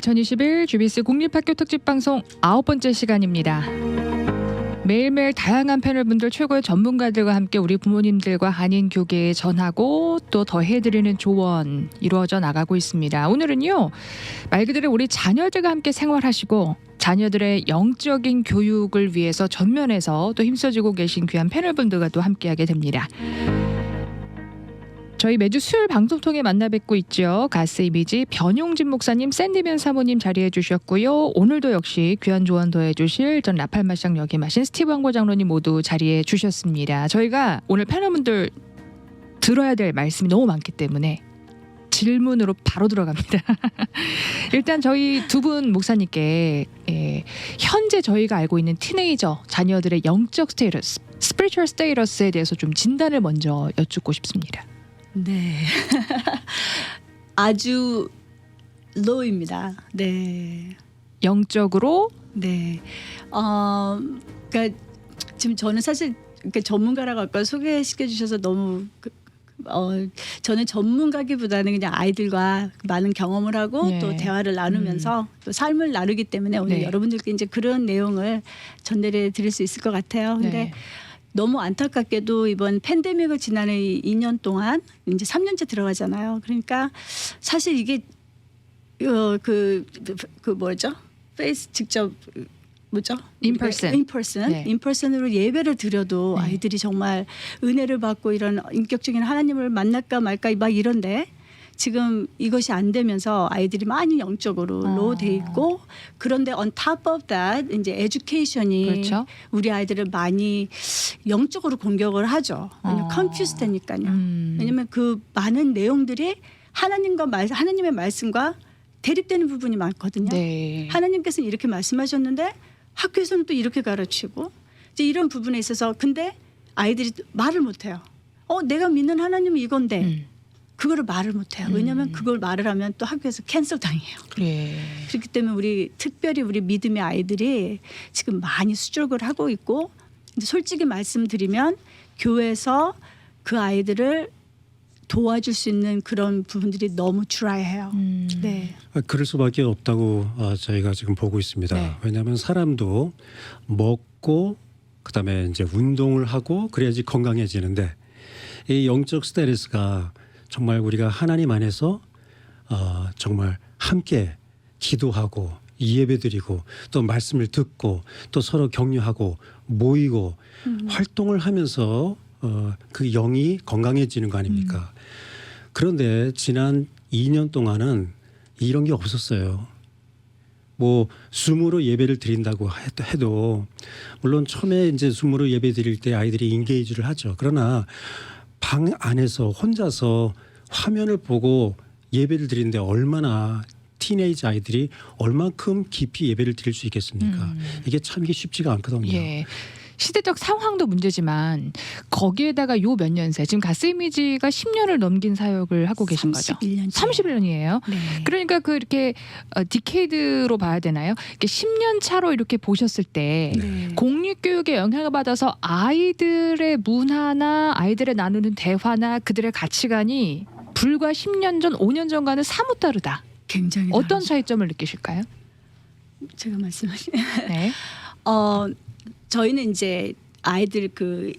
2021 GBC 국립학교 특집방송 9번째 시간입니다. 매일매일 다양한 패널분들 최고의 전문가들과 함께 우리 부모님들과 한인 교계에 전하고 또 더해드리는 조언 이루어져 나가고 있습니다. 오늘은요, 말 그대로 우리 자녀들과 함께 생활하시고 자녀들의 영적인 교육을 위해서 전면에서 또 힘써주고 계신 귀한 패널분들과 또 함께하게 됩니다. 저희 매주 수요일 방송 통해 만나 뵙고 있죠. 가스 이미지 변용진 목사님, 샌디변 사모님 자리해 주셨고요. 오늘도 역시 귀한 조언 더해 주실 전 라팔마쌍 역임하신 스티브 황보 장로님 모두 자리해 주셨습니다. 저희가 오늘 패널분들 들어야 될 말씀이 너무 많기 때문에 질문으로 바로 들어갑니다. 일단 저희 두 분 목사님께 현재 저희가 알고 있는 티네이저 자녀들의 영적 스테이터스, 스피리추얼 스테이터스에 대해서 좀 진단을 먼저 여쭙고 싶습니다. 네. 아주 low입니다. 네. 영적으로 네. 그러니까 지금 저는 사실 그러니까 전문가라고 아까 소개시켜 주셔서 너무 저는 전문가기보다는 그냥 아이들과 많은 경험을 하고 또 대화를 나누면서 또 삶을 나누기 때문에 오늘 여러분들께 이제 그런 내용을 전달해 드릴 수 있을 것 같아요. 근데 너무 안타깝게도 이번 팬데믹을 지나는 2년 동안 이제 3년째 들어가잖아요. 그러니까 사실 이게 그 뭐죠? 페이스 직접 뭐죠? 인퍼슨으로 예배를 드려도 아이들이 정말 은혜를 받고 이런 인격적인 하나님을 만날까 말까 막 이런데 지금 이것이 안 되면서 아이들이 많이 영적으로 로우 돼 있고, 그런데 on top of that 이제 에듀케이션이 그렇죠. 우리 아이들을 많이 영적으로 공격을 하죠. 컨퓨즈 되니까요. 왜냐면 그 많은 내용들이 하나님의 말씀과 대립되는 부분이 많거든요. 네. 하나님께서는 이렇게 말씀하셨는데 학교에서는 또 이렇게 가르치고 이제 이런 부분에 있어서 근데 아이들이 말을 못해요. 내가 믿는 하나님은 이건데 그거를 말을 못해요. 왜냐하면 그걸 말을 하면 또 학교에서 캔슬 당해요. 그렇기 때문에 특별히 우리 믿음의 아이들이 지금 많이 수족을 하고 있고, 솔직히 말씀드리면 교회에서 그 아이들을 도와줄 수 있는 그런 부분들이 너무 드라이해요. 네. 그럴 수밖에 없다고 저희가 지금 보고 있습니다. 네. 왜냐하면 사람도 먹고 그다음에 이제 운동을 하고 그래야지 건강해지는데, 이 영적 스트레스가 정말 우리가 하나님 안에서 정말 함께 기도하고 예배드리고 또 말씀을 듣고 또 서로 격려하고 모이고 활동을 하면서 그 영이 건강해지는 거 아닙니까? 그런데 지난 2년 동안은 이런 게 없었어요. 뭐 줌으로 예배를 드린다고 해도 물론 처음에 이제 줌으로 예배 드릴 때 아이들이 인게이지를 하죠. 그러나 방 안에서 혼자서 화면을 보고 예배를 드리는데 얼마나 티네이지 아이들이 얼만큼 깊이 예배를 드릴 수 있겠습니까? 이게 참 쉽지가 않거든요. 시대적 상황도 문제지만 거기에다가 요 몇 년새 지금 가스 이미지가 10년을 넘긴 사역을 하고 계신 거죠. 31년이에요. 네. 그러니까 이렇게 디케이드로 봐야 되나요? 이렇게 10년 차로 이렇게 보셨을 때 공립교육에 영향을 받아서 아이들의 문화나 아이들의 나누는 대화나 그들의 가치관이 불과 10년 전, 5년 전과는 사뭇 다르다. 굉장히 어떤 다르죠. 차이점을 느끼실까요? 제가 말씀하신 네. 저희는 이제 아이들 그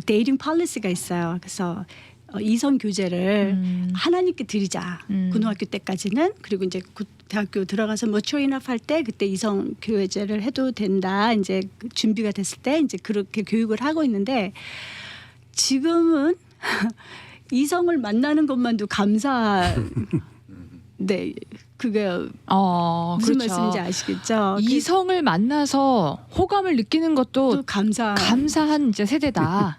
데이팅 폴리시가 있어요. 그래서 이성 교제를 하나님께 드리자. 고등학교 때까지는. 그리고 이제 대학교 들어가서 뭐 초인업 할 때 그때 이성 교제를 해도 된다. 이제 준비가 됐을 때 이제 그렇게 교육을 하고 있는데, 지금은 이성을 만나는 것만도 네. 그게 무슨 말씀인지 아시겠죠? 이성을 만나서 호감을 느끼는 것도 또 감사한 이제 세대다.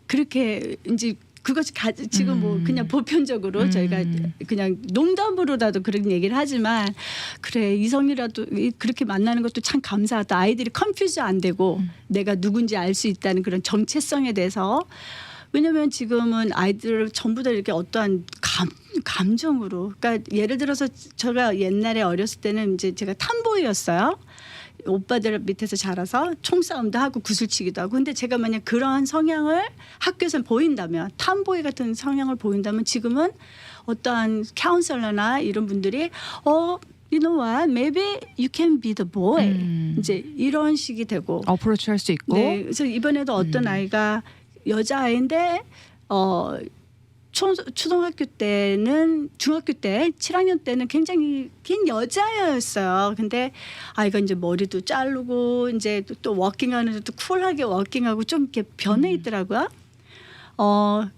그렇게 이제 그것이 지금 뭐 그냥 보편적으로 저희가 그냥 농담으로라도 그런 얘기를 하지만, 그래 이성이라도 그렇게 만나는 것도 참 감사하다. 아이들이 컨퓨즈 안 되고 내가 누군지 알 수 있다는 그런 정체성에 대해서. 왜냐하면 지금은 아이들 전부 다 이렇게 어떠한 감정으로, 그러니까 예를 들어서 제가 옛날에 어렸을 때는 이제 제가 탐보이였어요. 오빠들 밑에서 자라서 총싸움도 하고 구슬치기도 하고. 근데 제가 만약 그런 성향을 학교에서 보인다면, 탐보이 같은 성향을 보인다면 지금은 어떠한 카운셀러나 이런 분들이 you know what, maybe you can be the boy. 이제 이런 식이 되고. 어프로치 할 수 있고. 네, 그래서 이번에도 어떤 아이가 여자아이인데 초등학교 때는 중학교 때 7학년 때는 굉장히 긴 여자였어요. 근데 아이가 이제 머리도 자르고 이제 또 워킹하는데 또 쿨하게 워킹하고 좀 이렇게 변해 있더라고요.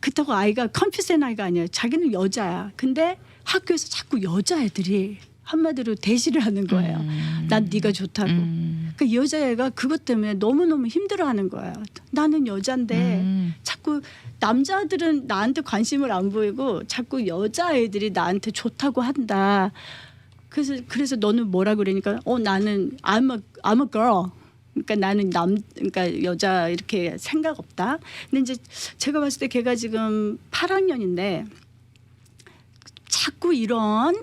그렇다고 아이가 컴퓨센 아이가 아니에요. 자기는 여자야. 근데 학교에서 자꾸 여자애들이 한마디로 대시를 하는 거예요. 난 네가 좋다고. 그 여자애가 그것 때문에 너무너무 힘들어하는 거예요. 나는 여잔데 자꾸 남자들은 나한테 관심을 안 보이고 자꾸 여자애들이 나한테 좋다고 한다. 그래서 너는 뭐라 그러니까 나는 I'm a girl. 그러니까 나는 그러니까 여자 이렇게 생각 없다. 근데 이제 제가 봤을 때 걔가 지금 8학년인데 자꾸 이런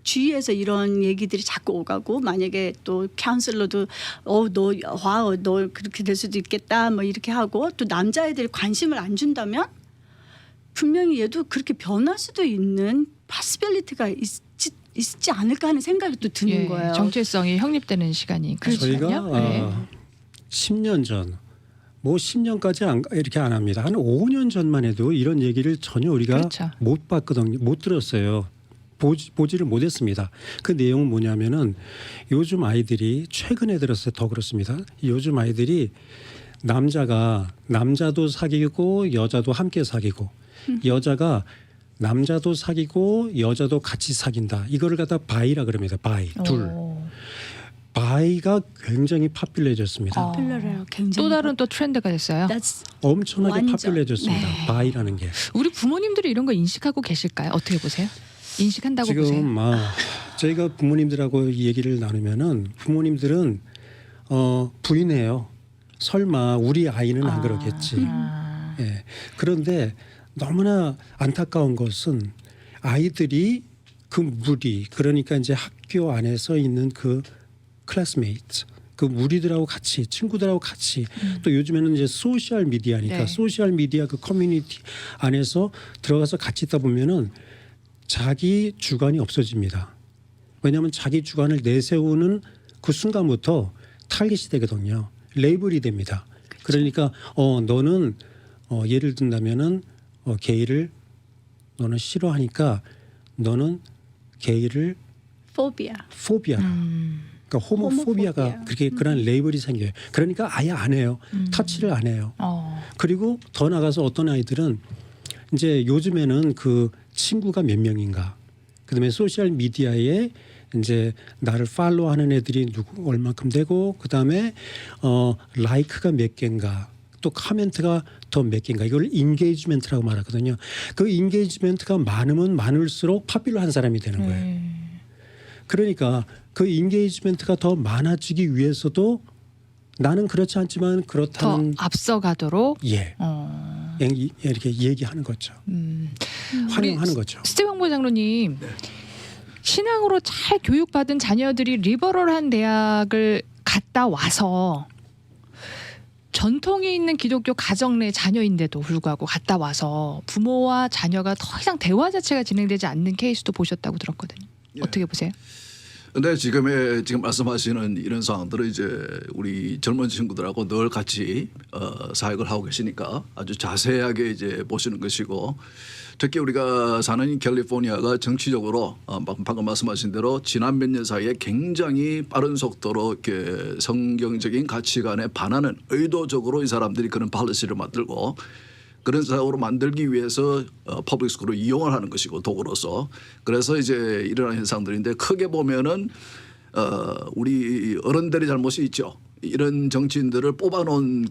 주위에서 이런 얘기들이 자꾸 오가고, 만약에 또 카운슬러도 너 그렇게 될 수도 있겠다 뭐 이렇게 하고, 또 남자애들이 관심을 안 준다면 분명히 얘도 그렇게 변할 수도 있는 파시빌리티가 있지 않을까 하는 생각이 또 드는 거예요. 정체성이 형립되는 시간이 저희가 네. 10년 전, 뭐 10년까지 이렇게 안 합니다. 한 5년 전만 해도 이런 얘기를 전혀 우리가 그렇죠. 못 봤거든요. 못 들었어요. 보지를 못했습니다. 그 내용은 뭐냐면은 요즘 아이들이 최근에 들어서 더 그렇습니다. 요즘 아이들이 남자도 사귀고 여자도 함께 사귀고, 여자가 남자도 사귀고 여자도 같이 사귄다. 이거를 갖다 바이라 그럽니다. 바이 둘. 바이가 굉장히 파퓰러해졌습니다. 필러래요. 굉장히 또 다른 또 트렌드가 됐어요. 엄청나게 완전. 파퓰러해졌습니다. 네. 바이라는 게. 우리 부모님들이 이런 거 인식하고 계실까요? 어떻게 보세요? 인식한다고 보세요? 지금 저희가 부모님들하고 이 얘기를 나누면은 부모님들은 부인해요. 설마 우리 아이는 안 그러겠지. 예. 그런데 너무나 안타까운 것은 아이들이 그 무리, 그러니까 이제 학교 안에서 있는 그 클래스메이트, 그 무리들하고 같이, 친구들하고 같이, 또 요즘에는 이제 소셜 미디어니까 네. 소셜 미디어 그 커뮤니티 안에서 들어가서 같이 있다 보면은 자기 주관이 없어집니다. 왜냐하면 자기 주관을 내세우는 그 순간부터 타깃이 되거든요. 레이블이 됩니다. 그러니까 너는 예를 든다면은 게이를 너는 싫어하니까 너는 게이를 포비아라. 그러니까 호모포비아가 호모포비아. 그렇게 그런 레이블이 생겨요. 그러니까 아예 안 해요. 터치를 안 해요. 그리고 더 나가서 어떤 아이들은 이제 요즘에는 그 친구가 몇 명인가, 그다음에 소셜 미디어에 이제 나를 팔로우하는 애들이 얼만큼 되고, 그다음에 라이크가 몇 개인가, 또 코멘트가 더 몇 개인가, 이걸 인게이지먼트라고 말하거든요. 그 인게이지먼트가 많으면 많을수록 파퓰러한 사람이 되는 거예요. 그러니까 그 인게이지먼트가 더 많아지기 위해서도 나는 그렇지 않지만 더 그렇다는 앞서가도록 이렇게 얘기하는 거죠. 환영하는 거죠. 스티븐 장로님, 신앙으로 잘 교육받은 자녀들이 리버럴한 대학을 갔다 와서 전통이 있는 기독교 가정 내 자녀인데도 불구하고 갔다 와서 부모와 자녀가 더 이상 대화 자체가 진행되지 않는 케이스도 보셨다고 들었거든요. 어떻게 보세요? 근데 지금 말씀하시는 이런 상황들을 이제 우리 젊은 친구들하고 늘 같이 사역을 하고 계시니까 아주 자세하게 이제 보시는 것이고, 특히 우리가 사는 캘리포니아가 정치적으로 방금 말씀하신 대로 지난 몇 년 사이에 굉장히 빠른 속도로 이렇게 성경적인 가치관에 반하는, 의도적으로 이 사람들이 그런 팔리시를 만들고 그런 사회로 만들기 위해서 퍼블릭 스쿨을 이용을 하는 것이고, 도구로서. 그래서 이제 일어나는 현상들인데, 크게 보면은 우리 어른들의 잘못이 있죠. 이런 정치인들을 뽑아놓은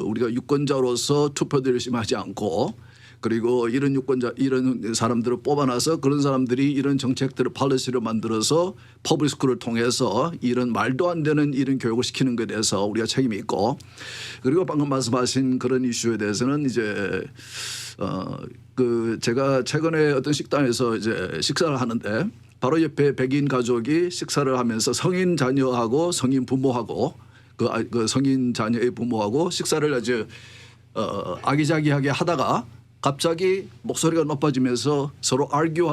우리가 유권자로서 투표도 열심히 하지 않고, 그리고 이런 사람들을 뽑아놔서 그런 사람들이 이런 정책들을 팔리시를 만들어서 퍼블릭 스쿨을 통해서 이런 말도 안 되는 이런 교육을 시키는 것에 대해서 우리가 책임이 있고, 그리고 방금 말씀하신 그런 이슈에 대해서는 이제 제가 최근에 어떤 식당에서 이제 식사를 하는데 바로 옆에 백인 가족이 식사를 하면서 성인 자녀하고 성인 부모하고 그 성인 자녀의 부모하고 식사를 아주 아기자기하게 하다가 갑자기 목소리가 높아지면서 서로 argue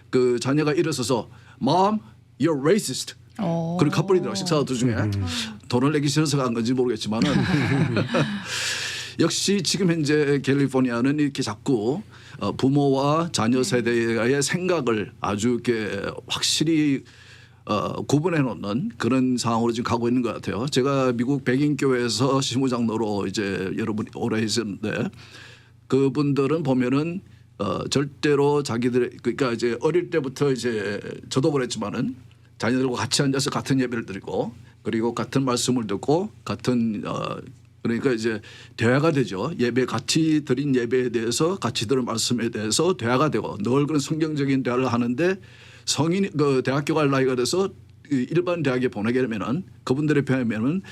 그 자녀가 일어서서 Mom, you're racist. 그리고 갚버리더라고 식사 도중에 돈을 내기 싫어서 간 건지 모르겠지만은 역시 지금 현재 캘리포니아는 이렇게 자꾸 부모와 자녀 세대의 생각을 아주 이렇게 확실히 구분해 놓는 그런 상황으로 지금 가고 있는 것 같아요. 제가 미국 백인 교회에서 실무장로로 이제 여러분이 오래 있었는데 그분들은 보면은 절대로 자기들 그러니까 이제 어릴 때부터 이제 저도 그랬지만은 자녀들과 같이 앉아서 같은 예배를 드리고 그리고 같은 말씀을 듣고 같은 그러니까 이제 대화가 되죠. 예배 같이 드린 예배에 대해서 같이 들은 말씀에 대해서 대화가 되고 늘 그런 성경적인 대화를 하는데 성인 그 대학교 갈 나이가 돼서 일반 대학에 보내게 되면은 그분들의 표현에는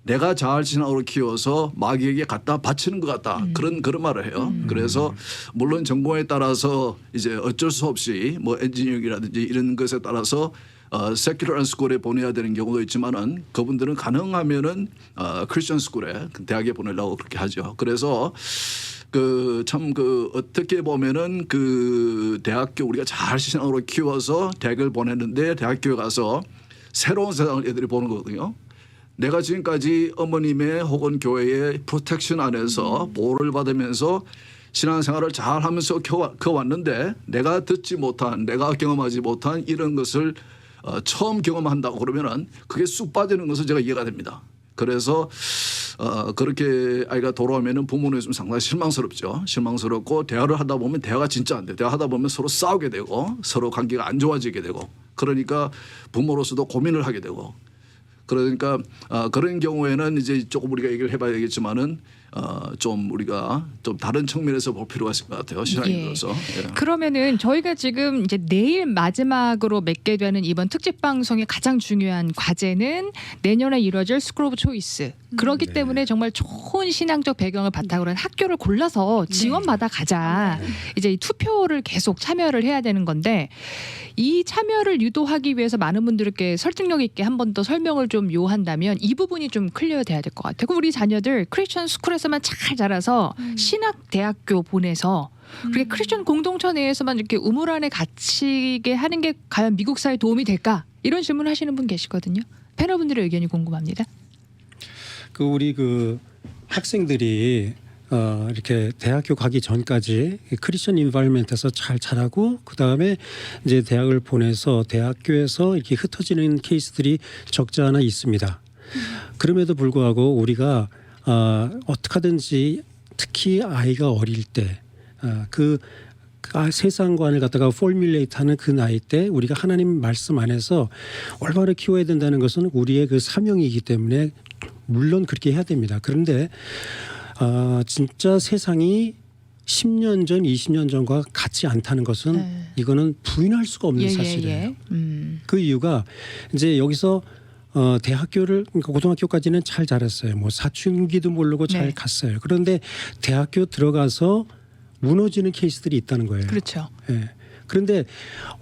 내가 잘 신앙으로 키워서 마귀에게 갖다 바치는 것 같다. 그런 말을 해요. 그래서 물론 전공에 따라서 이제 어쩔 수 없이 뭐 엔지니어링이라든지 이런 것에 따라서 세큘러한 스쿨에 보내야 되는 경우도 있지만은 그분들은 가능하면은 크리스천 스쿨에 대학에 보내려고 그렇게 하죠. 그래서 어떻게 보면은 그 대학교 우리가 잘 신앙으로 키워서 대학을 보냈는데 대학교에 가서 새로운 세상을 애들이 보는 거거든요. 내가 지금까지 어머님의 혹은 교회의 프로텍션 안에서 보호를 받으면서 신앙생활을 잘 하면서 왔는데 내가 듣지 못한 내가 경험하지 못한 이런 것을 처음 경험한다고 그러면은 그게 쑥 빠지는 것은 제가 이해가 됩니다. 그래서 그렇게 아이가 돌아오면은 부모는 좀 상당히 실망스럽죠. 실망스럽고 대화를 하다 보면 대화가 진짜 안 돼요. 대화하다 보면 서로 싸우게 되고 서로 관계가 안 좋아지게 되고 그러니까 부모로서도 고민을 하게 되고 그러니까 그런 경우에는 이제 조금 우리가 얘기를 해봐야 되겠지만은 좀 우리가 좀 다른 측면에서 볼 필요가 있을 것 같아요. 신앙에 들어서. 예. 그러면은 저희가 지금 이제 내일 마지막으로 맺게 되는 이번 특집 방송의 가장 중요한 과제는 내년에 이루어질 스쿨 오브 초이스. 그렇기 때문에 정말 좋은 신앙적 배경을 바탕으로 한 학교를 골라서 지원받아 가자. 이제 이 투표를 계속 참여를 해야 되는 건데 이 참여를 유도하기 위해서 많은 분들께 설득력 있게 한 번 더 설명을 좀 요한다면 이 부분이 좀 클리어돼야 될 것 같아요. 우리 자녀들 크리스천 스쿨에서만 잘 자라서 신학 대학교 보내서 그렇게 크리스천 공동체 내에서만 이렇게 우물 안에 갇히게 하는 게 과연 미국 사회에 도움이 될까? 이런 질문 하시는 분 계시거든요. 패널분들의 의견이 궁금합니다. 우리 학생들이 이렇게 대학교 가기 전까지 크리스천 인바이러먼트에서 잘 자라고 그 다음에 이제 대학을 보내서 대학교에서 이렇게 흩어지는 케이스들이 적지 않아 있습니다. 그럼에도 불구하고 우리가 어떻게 하든지 특히 아이가 어릴 때 세상관을 갖다가 포뮬레이트하는 그 나이 때 우리가 하나님 말씀 안에서 올바로 키워야 된다는 것은 우리의 그 사명이기 때문에 물론 그렇게 해야 됩니다. 그런데 진짜 세상이 10년 전, 20년 전과 같지 않다는 것은 이거는 부인할 수가 없는 사실이에요. 그 이유가 이제 여기서 대학교를 그러니까 고등학교까지는 잘 자랐어요. 뭐 사춘기도 모르고 잘 갔어요. 그런데 대학교 들어가서 무너지는 케이스들이 있다는 거예요. 그렇죠. 예. 그런데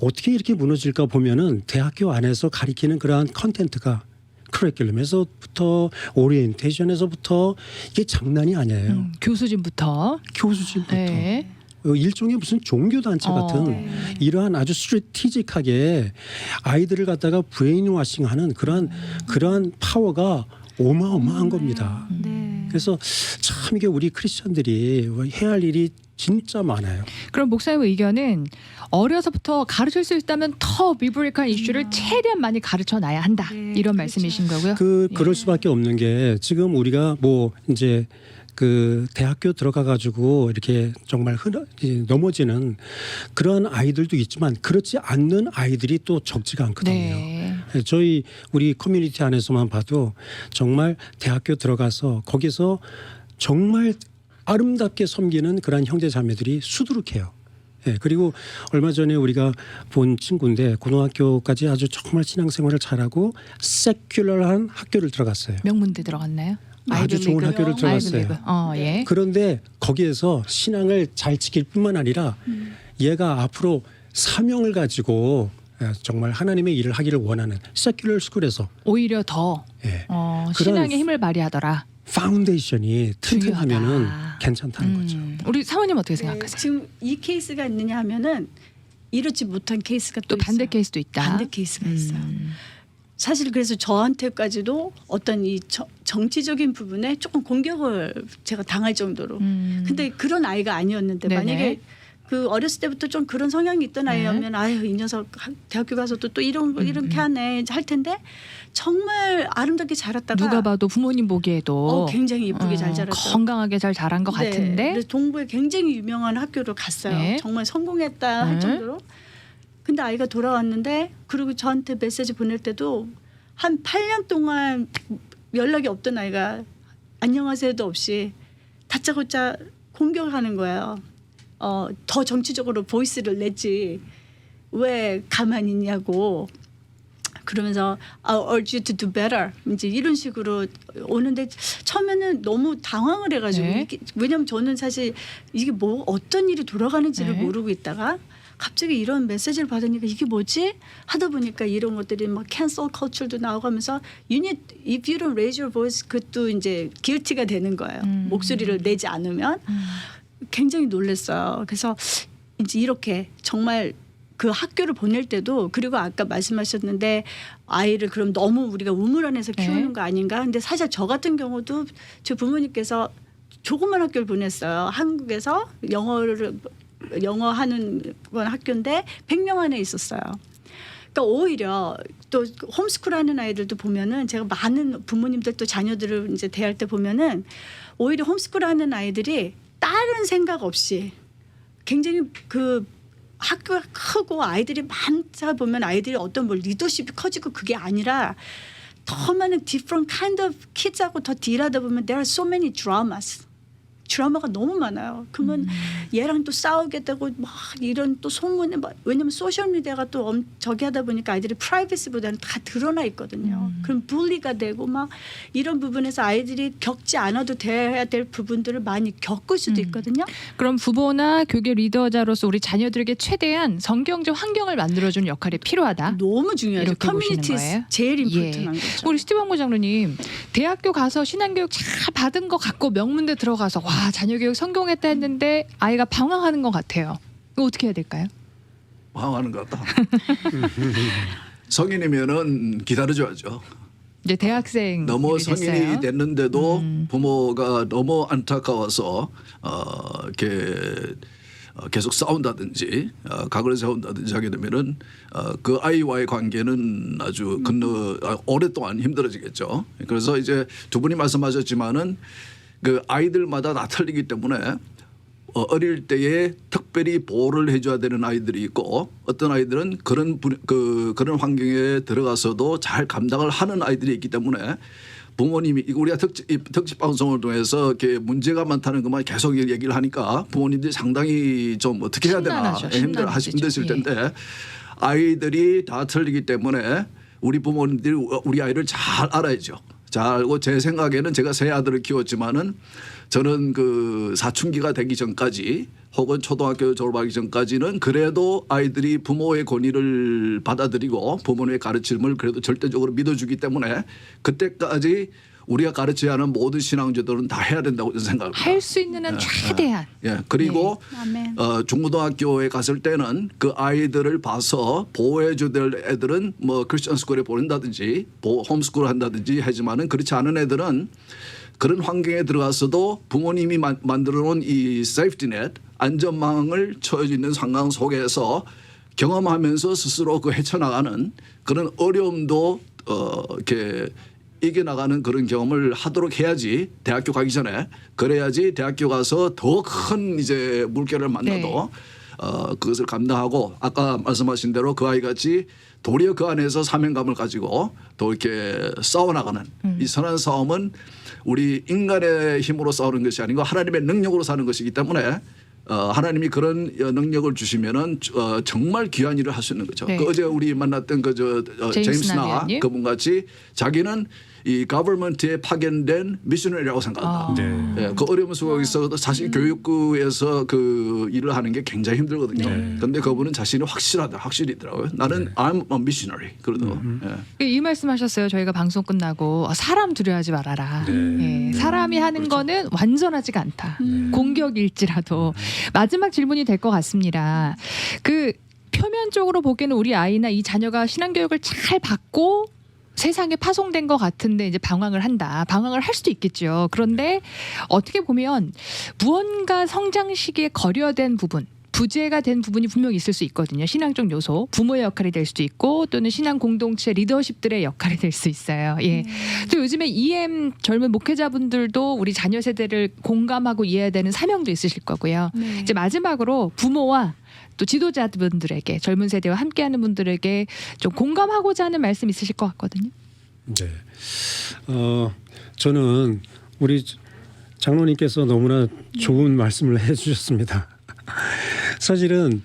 어떻게 이렇게 무너질까 보면은 대학교 안에서 가리키는 그러한 컨텐츠가 커리큘럼에서부터 오리엔테이션에서부터 이게 장난이 아니에요. 교수진부터. 네. 일종의 무슨 종교단체 같은 이러한 아주 스트래티직하게 아이들을 갖다가 브레인워싱하는 그러한 파워가 어마어마한 겁니다. 그래서 참 이게 우리 크리스천들이 해야 할 일이 진짜 많아요. 그럼 목사님의 의견은 어려서부터 가르칠 수 있다면 더 비브리컬한 이슈를 최대한 많이 가르쳐 놔야 한다. 이런 말씀이신 거고요. 그럴 수밖에 없는 게 지금 우리가 뭐 이제 대학교 들어가 가지고 이렇게 정말 넘어지는 그런 아이들도 있지만 그렇지 않는 아이들이 또 적지가 않거든요. 저희 우리 커뮤니티 안에서만 봐도 정말 대학교 들어가서 거기서 정말 아름답게 섬기는 그런 형제 자매들이 수두룩해요. 그리고 얼마 전에 우리가 본 친구인데 고등학교까지 아주 정말 신앙생활을 잘하고 세큘러한 학교를 들어갔어요. 명문대 들어갔나요? 아주 좋은 학교를 들어갔어요. 그런데 거기에서 신앙을 잘 지킬 뿐만 아니라 얘가 앞으로 사명을 가지고 정말 하나님의 일을 하기를 원하는 세큘러 스쿨에서 오히려 더 예, 신앙의 힘을 발휘하더라. 파운데이션이 튼튼하면은 중요하다. 괜찮다는 거죠. 우리 사모님 어떻게 네, 생각하세요? 지금 이 케이스가 있느냐 하면은 이렇지 못한 케이스가 또 반대 있어요. 케이스도 있다. 반대 케이스가 있어요. 사실 그래서 저한테까지도 어떤 이 정치적인 부분에 조금 공격을 제가 당할 정도로. 근데 그런 아이가 아니었는데 네네. 만약에 그 어렸을 때부터 좀 그런 성향이 있던 아이였면 아유 이 녀석 대학교 가서도 또 이런 거 이렇게 하네 할 텐데 정말 아름답게 자랐다가 누가 봐도 부모님 보기에도 굉장히 이쁘게 잘 자랐어요. 건강하게 잘 자란 것 네, 같은데 그래서 동부에 굉장히 유명한 학교를 갔어요. 네. 정말 성공했다 할 정도로. 근데 아이가 돌아왔는데 그리고 저한테 메시지 보낼 때도 한 8년 동안 연락이 없던 아이가 안녕하세요도 없이 다짜고짜 공격하는 거예요. 더 정치적으로 보이스를 냈지 왜 가만히 있냐고. 그러면서 I urge you to do better 이제 이런 식으로 오는데 처음에는 너무 당황을 해가지고 네. 왜냐하면 저는 사실 이게 뭐 어떤 일이 돌아가는지를 네. 모르고 있다가 갑자기 이런 메시지를 받으니까 이게 뭐지 하다 보니까 이런 것들이 막 cancel culture도 나오고 하면서 you need if you don't raise your voice 그것도 이제 guilty가 되는 거예요. 목소리를 내지 않으면 굉장히 놀랐어요. 그래서 이제 이렇게 정말 그 학교를 보낼 때도 그리고 아까 말씀하셨는데 아이를 그럼 너무 우리가 우물 안에서 키우는 네. 거 아닌가? 근데 사실 저 같은 경우도 제 부모님께서 조그만 학교를 보냈어요. 한국에서 영어 하는 건 학교인데 100명 안에 있었어요. 그러니까 오히려 또 홈스쿨 하는 아이들도 보면은 제가 많은 부모님들 또 자녀들을 이제 대할 때 보면은 오히려 홈스쿨 하는 아이들이 다른 생각 없이 굉장히 그 학교가 크고 아이들이 많다 보면 아이들이 어떤 뭐 리더십이 커지고 그게 아니라 더 많은 different kind of kids하고 더 딜하다 보면 there are so many dramas. 드라마가 너무 많아요. 그러면 얘랑 또 싸우겠다고 막 이런 또 소문에 막 왜냐면 소셜 미디어가 또 저기 하다 보니까 아이들이 프라이버시보다는 다 드러나 있거든요. 그럼 분리가 되고 막 이런 부분에서 아이들이 겪지 않아도 돼야 될 부분들을 많이 겪을 수도 있거든요. 그럼 부모나 교계 리더자로서 우리 자녀들에게 최대한 성경적 환경을 만들어주는 역할이 필요하다. 너무 중요하죠. 이렇게 보시는 커뮤니티 거예요? 제일 예. 임포턴한 거죠. 우리 스티브 황고 장로님 대학교 가서 신앙교육 잘 받은 것 같고 명문대 들어가서 와 자녀 교육 성공했다 했는데 아이가 방황하는 것 같아요. 이거 어떻게 해야 될까요? 방황하는 것 같다. 성인이면은 기다려줘야죠. 이제 대학생 너무 성인이 됐어요. 됐는데도 부모가 너무 안타까워서 이렇게 계속 싸운다든지 각을 세운다든지 하게 되면은 그 아이와의 관계는 아주 오랫동안 힘들어지겠죠. 그래서 이제 두 분이 말씀하셨지만은 그 아이들마다 다 틀리기 때문에 어릴 때에 특별히 보호를 해줘야 되는 아이들이 있고 어떤 아이들은 그런 환경에 들어가서도 잘 감당을 하는 아이들이 있기 때문에 부모님이 우리가 특집 방송을 통해서 이렇게 문제가 많다는 것만 계속 얘기를 하니까 부모님들이 상당히 좀 어떻게 해야 되나 심란하죠. 힘드실 텐데 아이들이 다 틀리기 때문에 우리 부모님들이 우리 아이를 잘 알아야죠. 잘 알고 제 생각에는 제가 세 아들을 키웠지만은 저는 그 사춘기가 되기 전까지 혹은 초등학교 졸업하기 전까지는 그래도 아이들이 부모의 권위를 받아들이고 부모의 가르침을 그래도 절대적으로 믿어주기 때문에 그때까지 우리가 가르쳐야 하는 모든 신앙제도는 다 해야 된다고 생각합니다. 할 수 있는 한 최대한. 그리고 아멘. 중고등학교에 갔을 때는 그 아이들을 봐서 보호해줘야 될 애들은 뭐 크리스천 스쿨에 보낸다든지 홈스쿨을 한다든지 하지만은 그렇지 않은 애들은 그런 환경에 들어가서도 부모님이 만들어 놓은 이 세이프티넷 안전망을 쳐져 있는 상황 속에서 경험하면서 스스로 그 헤쳐나가는 그런 어려움도 이렇게 이겨나가는 그런 경험을 하도록 해야지 대학교 가기 전에 그래야지 대학교 가서 더 큰 이제 물결을 만나도 그것을 감당하고 아까 말씀하신 대로 그 아이같이 도리어 그 안에서 사명감을 가지고 또 이렇게 싸워나가는 이 선한 싸움은 우리 인간의 힘으로 싸우는 것이 아니고 하나님의 능력으로 사는 것이기 때문에 하나님이 그런 능력을 주시면은 정말 귀한 일을 할 수 있는 거죠. 네. 그 어제 우리 만났던 제임스 나 위원님. 그분 같이 자기는 이 가버먼트에 파견된 미셔너리라고 생각한다. 네. 예, 그 어려움 속에서도 사실 교육부에서 그 일을 하는 게 굉장히 힘들거든요. 그런데 그분은 자신이 확실히 있더라고요. 나는 I'm a missionary 그러더라고요. 예. 이 말씀하셨어요. 저희가 방송 끝나고 사람 두려워하지 말아라. 네. 예, 사람이 하는 거는 완전하지가 않다. 공격일지라도. 마지막 질문이 될 것 같습니다. 그 표면적으로 보기에는 우리 아이나 이 자녀가 신앙교육을 잘 받고 세상에 파송된 것 같은데 이제 방황을 한다. 방황을 할 수도 있겠죠. 그런데 어떻게 보면 무언가 성장 시기에 거려된 부분, 부재가 된 부분이 분명히 있을 수 있거든요. 신앙적 요소, 부모의 역할이 될 수도 있고 또는 신앙 공동체 리더십들의 역할이 될 수 있어요. 예. 또 요즘에 EM 젊은 목회자분들도 우리 자녀 세대를 공감하고 이해해야 되는 사명도 있으실 거고요. 네. 이제 마지막으로 부모와 또 지도자분들에게 젊은 세대와 함께하는 분들에게 좀 공감하고자 하는 말씀 있으실 것 같거든요. 네. 저는 우리 장로님께서 너무나 좋은 말씀을 해주셨습니다. 사실은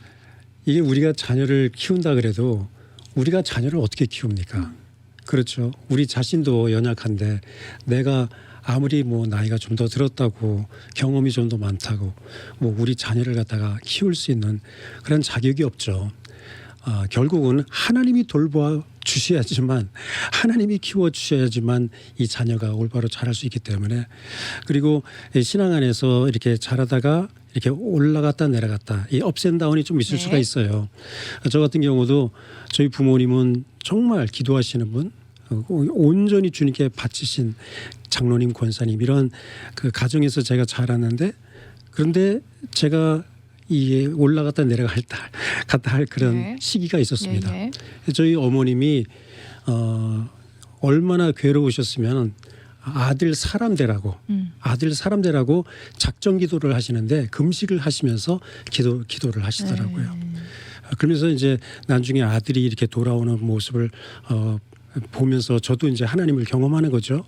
이게 우리가 자녀를 키운다 그래도 우리가 자녀를 어떻게 키웁니까? 그렇죠. 우리 자신도 연약한데 내가 아무리 뭐 나이가 좀 더 들었다고 경험이 좀 더 많다고 뭐 우리 자녀를 갖다가 키울 수 있는 그런 자격이 없죠. 결국은 하나님이 돌보아 주셔야지만 하나님이 키워 주셔야지만 이 자녀가 올바로 자랄 수 있기 때문에 그리고 신앙 안에서 이렇게 자라다가 이렇게 올라갔다 내려갔다 이 업앤다운이 좀 있을 네. 수가 있어요. 저 같은 경우도 저희 부모님은 정말 기도하시는 분 온전히 주님께 바치신 장로님 권사님 이런 그 가정에서 제가 자랐는데 그런데 제가 이게 올라갔다 내려갔다 할 그런 네. 시기가 있었습니다. 네. 저희 어머님이 얼마나 괴로우셨으면 아들 사람 되라고 작정 기도를 하시는데 금식을 하시면서 기도를 하시더라고요. 그러면서 이제 나중에 아들이 이렇게 돌아오는 모습을 보면서 저도 이제 하나님을 경험하는 거죠.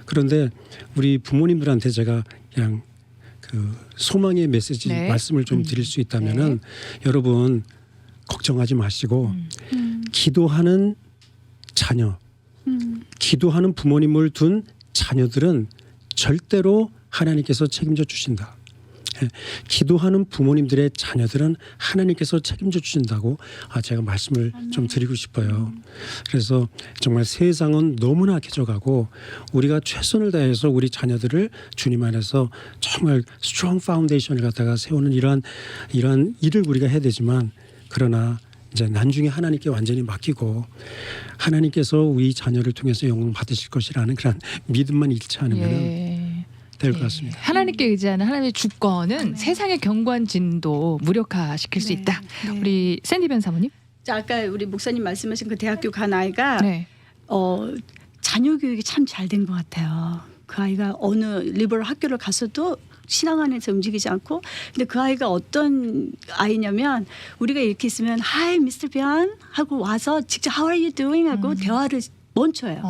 그런데 우리 부모님들한테 제가 그냥 그 소망의 메시지 네. 말씀을 좀 드릴 수 있다면은 여러분 걱정하지 마시고 기도하는 자녀, 기도하는 부모님을 둔 자녀들은 절대로 하나님께서 책임져 주신다. 기도하는 부모님들의 자녀들은 하나님께서 책임져 주신다고 제가 말씀을 좀 드리고 싶어요. 그래서 정말 세상은 너무나 개져가고 우리가 최선을 다해서 우리 자녀들을 주님 안에서 정말 스트롱 파운데이션을 갖다가 세우는 이러한 일을 우리가 해야 되지만 그러나 이제 나중에 하나님께 완전히 맡기고 하나님께서 우리 자녀를 통해서 영광 받으실 것이라는 그런 믿음만 잃지 않으면 될 것 같습니다. 하나님께 의지하는 하나님의 주권은 세상의 견고한 진도 무력화시킬 수 네. 있다. 네. 우리 샌디 변사모님. 자, 아까 우리 목사님 말씀하신 그 대학교 간 아이가 네. 자녀 교육이 참 잘 된 것 같아요. 그 아이가 어느 리버럴 학교를 갔어도 신앙 안에서 움직이지 않고 근데 그 아이가 어떤 아이냐면 우리가 이렇게 있으면 Hi, Mr. 변 하고 와서 직접 How are you doing 하고 대화를 멈춰요.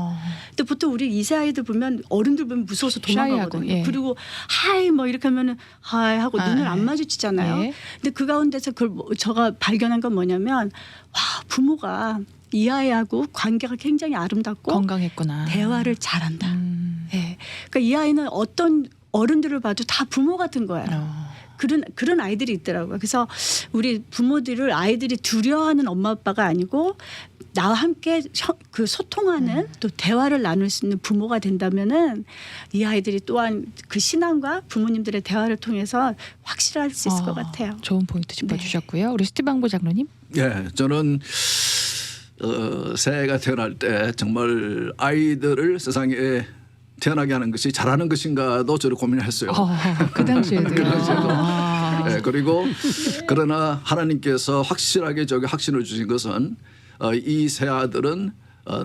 근데 보통 우리 2세 아이들 보면 어른들 보면 무서워서 도망가거든요. 샤이하고, 예. 그리고 하이 뭐 이렇게 하면은 하이 하고 눈을 안 마주치잖아요. 예. 근데 그 가운데서 그걸 제가 발견한 건 뭐냐면 와 부모가 이 아이하고 관계가 굉장히 아름답고 건강했구나. 대화를 잘한다. 예. 그러니까 이 아이는 어떤 어른들을 봐도 다 부모 같은 거예요. 그런 아이들이 있더라고요. 그래서 우리 부모들을 아이들이 두려워하는 엄마 아빠가 아니고 나와 함께 그 소통하는 또 대화를 나눌 수 있는 부모가 된다면은 이 아이들이 또한 그 신앙과 부모님들의 대화를 통해서 확실할 수 있을 것 같아요. 좋은 포인트 짚어주셨고요. 우리 스티방보 장로님. 예, 저는 새해가 태어날 때 정말 아이들을 세상에 태어나게 하는 것이 잘하는 것인가도 저를 고민했어요. 그 당시에도요. 네, 그리고 그러나 하나님께서 확실하게 저기 확신을 주신 것은 이 세 아들은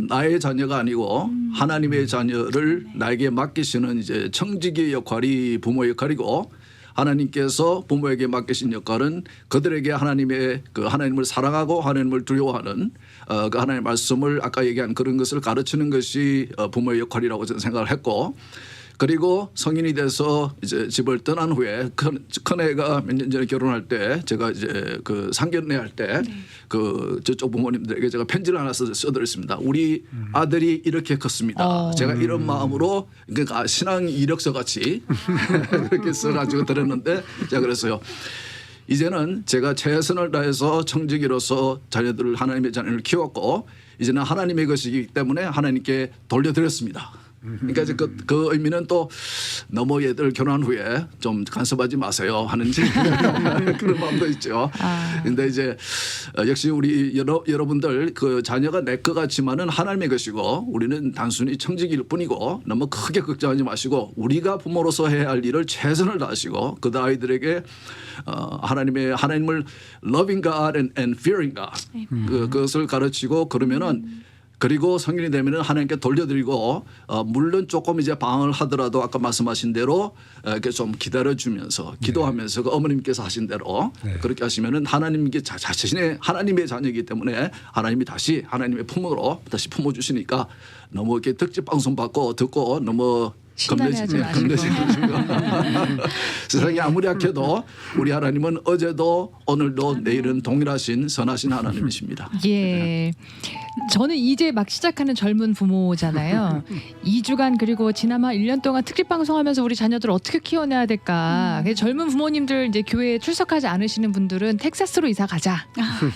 나의 자녀가 아니고 하나님의 자녀를 나에게 맡기시는 이제 청지기의 역할이 부모의 역할이고 하나님께서 부모에게 맡기신 역할은 그들에게 하나님의 그 하나님을 사랑하고 하나님을 두려워하는 그 하나님의 말씀을 아까 얘기한 그런 것을 가르치는 것이 부모의 역할이라고 저는 생각을 했고 그리고 성인이 돼서 이제 집을 떠난 후에 큰애가 몇 년 전에 결혼할 때 제가 이제 그 상견례 할 때 그 저쪽 부모님들에게 제가 편지를 하나 써드렸습니다. 우리 아들이 이렇게 컸습니다. 제가 이런 마음으로 그러니까 신앙 이력서 같이 그렇게 써가지고 드렸는데 제가 그랬어요. 이제는 제가 최선을 다해서 청지기로서 자녀들을 하나님의 자녀를 키웠고 이제는 하나님의 것이기 때문에 하나님께 돌려드렸습니다. 그러니까 이제 그 의미는 또 너무 얘들 결혼한 후에 좀 간섭하지 마세요 하는지 그런 마음도 있죠. 그런데 이제 역시 우리 여러분들 그 자녀가 내 것 같지만은 하나님의 것이고 우리는 단순히 청지기일 뿐이고 너무 크게 걱정하지 마시고 우리가 부모로서 해야 할 일을 최선을 다하시고 그 아이들에게 하나님을 loving God and fearing God 그것을 가르치고 그러면은 그리고 성인이 되면은 하나님께 돌려드리고 물론 조금 이제 방황을 하더라도 아까 말씀하신 대로 이렇게 좀 기다려주면서 기도하면서 그 어머님께서 하신 대로 그렇게 하시면은 하나님께 자신의 하나님의 자녀이기 때문에 하나님이 다시 하나님의 품으로 다시 품어주시니까 너무 이렇게 특집 방송 받고 듣고 너무 신나해하지 마시고. 세상이 아무리 약해도 우리 하나님은 어제도 오늘도 내일은 동일하신 선하신 하나님이십니다. 예. 저는 이제 막 시작하는 젊은 부모잖아요. 2주간 그리고 지나마 1년 동안 특집 방송하면서 우리 자녀들 어떻게 키워내야 될까. 그래서 젊은 부모님들 이제 교회에 출석하지 않으시는 분들은 텍사스로 이사 가자.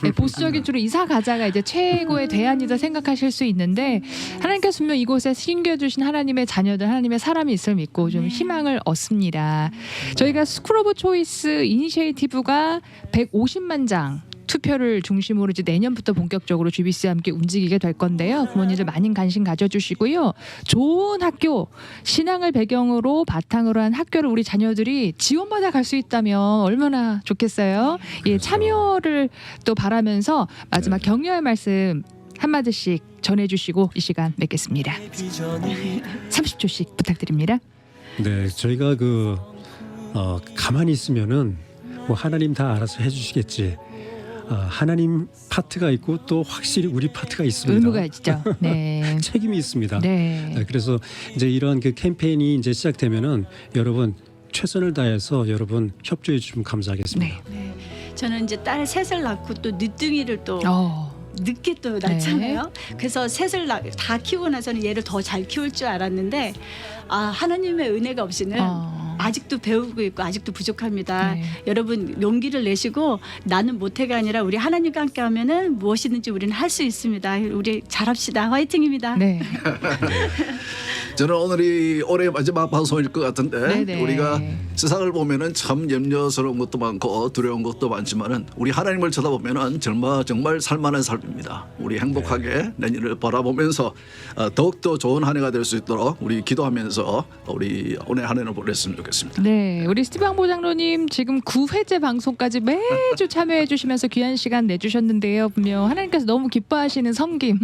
네, 보수적인 쪽으로 이사 가자가 이제 최고의 대안이다 생각하실 수 있는데 하나님께서 분명 이곳에 심겨주신 하나님의 자녀들, 하나님의 사람이 있을 믿고 좀 희망을 얻습니다. 저희가 스쿨 오브 초이스 이니시에이티브가 150만 장 투표를 중심으로 이제 내년부터 본격적으로 GBC와 함께 움직이게 될 건데요. 부모님들 많은 관심 가져주시고요. 좋은 학교, 신앙을 배경으로 바탕으로 한 학교를 우리 자녀들이 지원받아 갈 수 있다면 얼마나 좋겠어요. 예, 참여를 또 바라면서 마지막 격려의 말씀 한마디씩 전해주시고 이 시간 맺겠습니다. 30초씩 부탁드립니다. 네, 저희가 가만히 있으면은 뭐 하나님 다 알아서 해주시겠지. 하나님 파트가 있고 또 확실히 우리 파트가 있습니다. 의무가 있죠. 네. 책임이 있습니다. 네. 그래서 이제 이런 그 캠페인이 이제 시작되면은 여러분 최선을 다해서 여러분 협조해 주시면 감사하겠습니다. 네. 저는 이제 딸 셋을 낳고 또 늦둥이를 또 늦게 또 낳잖아요. 그래서 셋을 다 키우고 나서는 얘를 더 잘 키울 줄 알았는데 하나님의 은혜가 없이는 아직도 배우고 있고 아직도 부족합니다. 네. 여러분 용기를 내시고 나는 못해가 아니라 우리 하나님과 함께하면은 무엇이든지 우리는 할 수 있습니다. 우리 잘합시다. 화이팅입니다. 네. 저는 오늘이 올해 마지막 방송일 것 같은데 네네. 우리가 세상을 보면은 참 염려스러운 것도 많고 두려운 것도 많지만은 우리 하나님을 쳐다보면은 정말 살만한 삶입니다. 우리 행복하게 내년을 바라보면서 더욱더 좋은 한 해가 될 수 있도록 우리 기도하면서 우리 오늘 한 해를 보냈으면 좋겠습니다. 네, 우리 스티브 황보 장로님 지금 9회째 방송까지 매주 참여해 주시면서 귀한 시간 내주셨는데요. 분명 하나님께서 너무 기뻐하시는 섬김,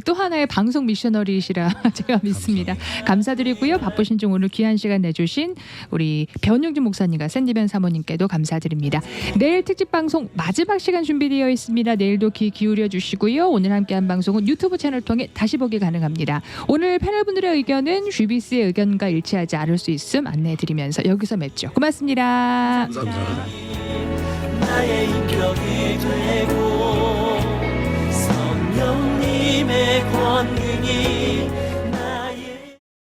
또 하나의 방송 미셔너리시라 제가 믿습니다. 감사드리고요. 바쁘신 중 오늘 귀한 시간 내주신 우리 변용진 목사님과 샌디벤 사모님께도 감사드립니다. 내일 특집 방송 마지막 시간 준비되어 있습니다. 내일도 귀 기울여 주시고요. 오늘 함께한 방송은 유튜브 채널 통해 다시 보기 가능합니다. 오늘 패널분들의 의견은 GBC의 의견과 일치하지 않을 수 있음 안내해드리면서 여기서 뵙죠. 고맙습니다. 감사합니다. 나의 인격이 되고